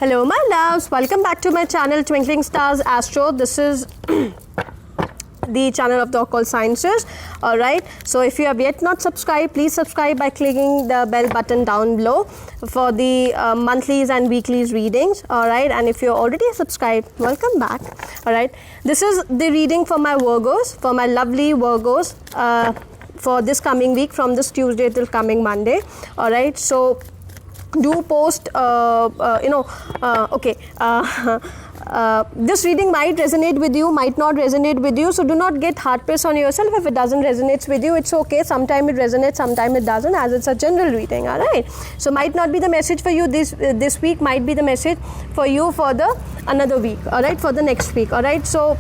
Hello my loves, welcome back to my channel Twinkling Stars Astro. This is the channel of the occult sciences. Alright, so if you have yet not subscribed, please subscribe by clicking the bell button down below for the monthlies and weeklies readings. Alright, and if you're already subscribed, welcome back. Alright, this is the reading for my Virgos, for my lovely Virgos for this coming week from this Tuesday till coming Monday. Alright, so do post this reading might resonate with you, might not resonate with you, so do not get hard pressed on yourself. If it doesn't resonate with you, it's okay. Sometime it resonates, sometime it doesn't, as it's a general reading. All right, so might not be the message for you this week, might be the message for you for the another week. All right, for the next week. All right, so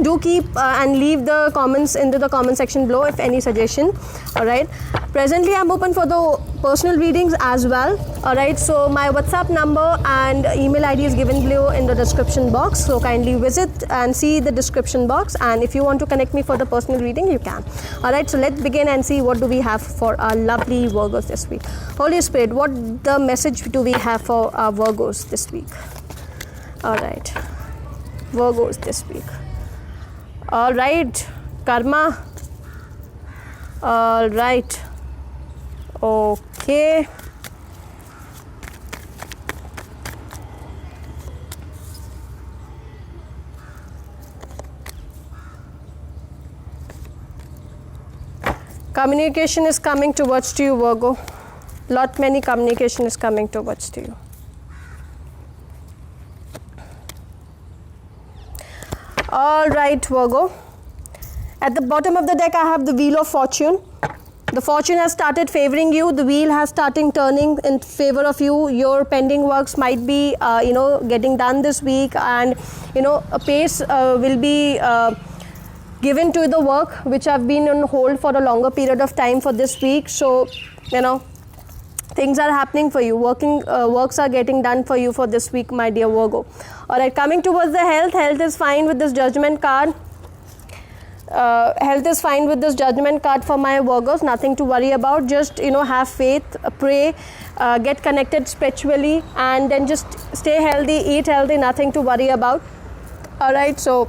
do keep and leave the comments into the comment section below if any suggestion. All right, presently I'm open for the personal readings as well. All right, so my WhatsApp number and email ID is given below in the description box, so kindly visit and see the description box, and if you want to connect me for the personal reading, you can. All right, so let's begin and see what do we have for our lovely Virgos this week. Holy Spirit, what the message do we have for our Virgos this week? All right, Virgos this week. All right, karma. All right, okay. Communication is coming towards to you, Virgo. Many communication is coming towards to you. All right, Virgo. At the bottom of the deck, I have the Wheel of Fortune. The fortune has started favoring you. The wheel has started turning in favor of you. Your pending works might be, getting done this week, and a pace will be given to the work which have been on hold for a longer period of time for this week. So, things are happening for you. Works are getting done for you for this week, my dear Virgo. All right, coming towards the health. Health is fine with this Judgment card. Health is fine with this Judgment card for my Virgos. Nothing to worry about. Just have faith, pray, get connected spiritually, and then just stay healthy, eat healthy. Nothing to worry about. All right, so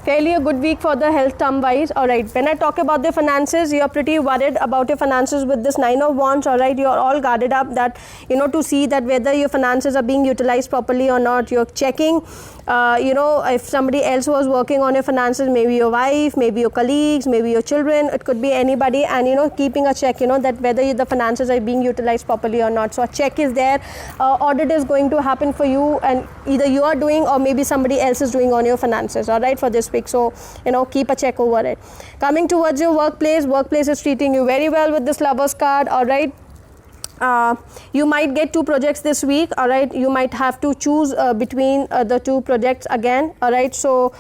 fairly a good week for the health term wise. All right, when I talk about the finances, you're pretty worried about your finances with this 9 of Wands. All right, you're all guarded up that to see that whether your finances are being utilized properly or not. You're checking if somebody else was working on your finances, maybe your wife, maybe your colleagues, maybe your children, it could be anybody, and keeping a check, that whether the finances are being utilized properly or not. So a check is there. Audit is going to happen for you, and either you are doing or maybe somebody else is doing on your finances. All right, for this week. So keep a check over it. Coming towards your workplace is treating you very well with this Lovers card. All right, you might get 2 projects this week. All right, you might have to choose between the 2 projects again. All right, so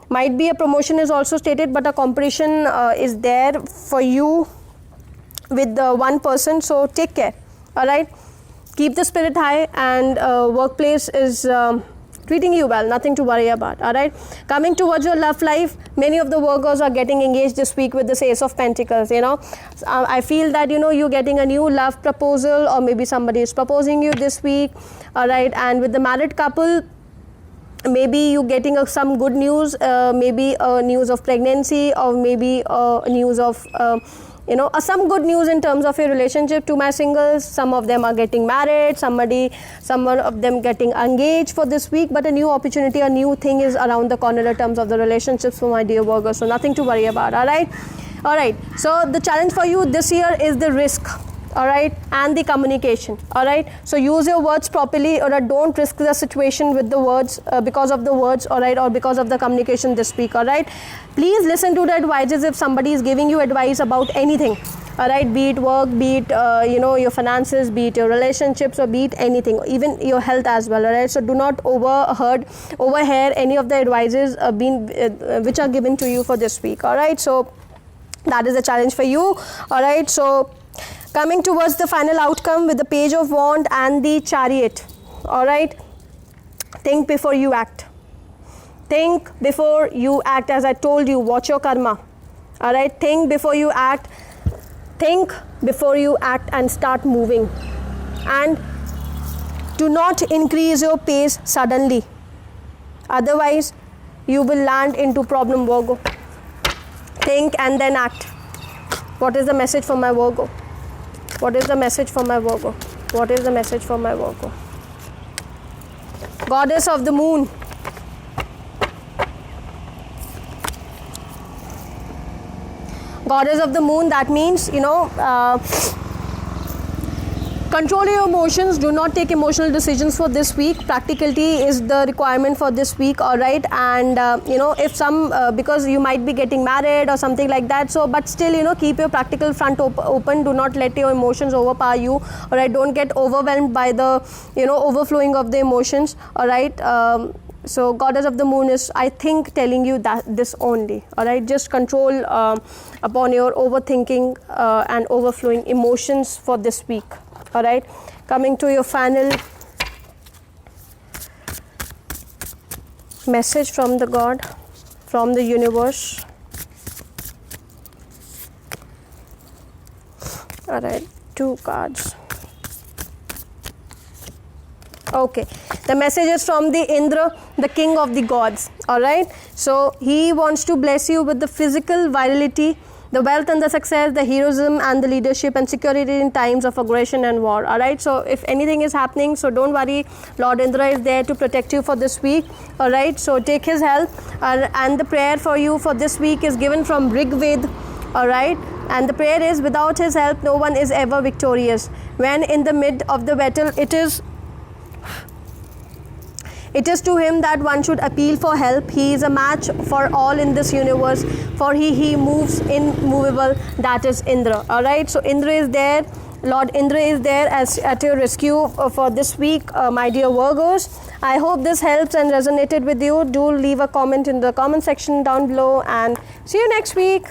might be a promotion is also stated, but a competition is there for you with the one person, so take care. All right, keep the spirit high, and workplace is treating you well, nothing to worry about. All right, coming towards your love life, many of the Virgos are getting engaged this week with this Ace of Pentacles. I feel that you're getting a new love proposal, or maybe somebody is proposing you this week. All right, and with the married couple, maybe you getting some good news, maybe news of pregnancy, or maybe news of some good news in terms of your relationship. To my singles, some of them are getting married, some of them getting engaged for this week, but a new opportunity, a new thing is around the corner in terms of the relationships for my dear Virgo, so nothing to worry about. All right, so the challenge for you this year is the risk. All right, and the communication. All right, so use your words properly, or don't risk the situation with the words because of the words. All right, or because of the communication this week. All right, please listen to the advices if somebody is giving you advice about anything. All right, be it work, be it your finances, be it your relationships, or be it anything, even your health as well. All right, so do not overhear any of the advices which are given to you for this week. All right, so that is a challenge for you. All right, so coming towards the final outcome with the Page of Wands and the Chariot. All right, think before you act. Think before you act. As I told you, watch your karma. All right, think before you act. Think before you act and start moving. And Do not increase your pace suddenly. Otherwise, you will land into problem, Virgo. Think and then act. What is the message for my Virgo? What is the message for my Virgo? What is the message for my Virgo? Goddess of the moon. Goddess of the moon, that means, control your emotions. Do not take emotional decisions for this week. Practicality is the requirement for this week, all right? And, if because you might be getting married or something like that. So, but still, keep your practical front open. Do not let your emotions overpower you, all right? Don't get overwhelmed by the, overflowing of the emotions, all right? So, Goddess of the moon is, I think, telling you that this only, all right? Just control upon your overthinking and overflowing emotions for this week. All right, coming to your final message from the God, from the universe. All right, 2 cards. Okay, the message is from the Indra, the king of the gods. All right, so he wants to bless you with the physical virility, the wealth and the success, the heroism and the leadership and security in times of aggression and war. All right, so if anything is happening, so don't worry, Lord Indra is there to protect you for this week. All right, so take his help, and the prayer for you for this week is given from Rig Veda. All right, and the prayer is, without his help no one is ever victorious. When in the mid of the battle, it is to him that one should appeal for help. He is a match for all in this universe, for he moves immovable, that is Indra. All right, so Indra is there, Lord Indra is there at your rescue for this week, my dear Virgos. I hope this helps and resonated with you. Do leave a comment in the comment section down below, and see you next week.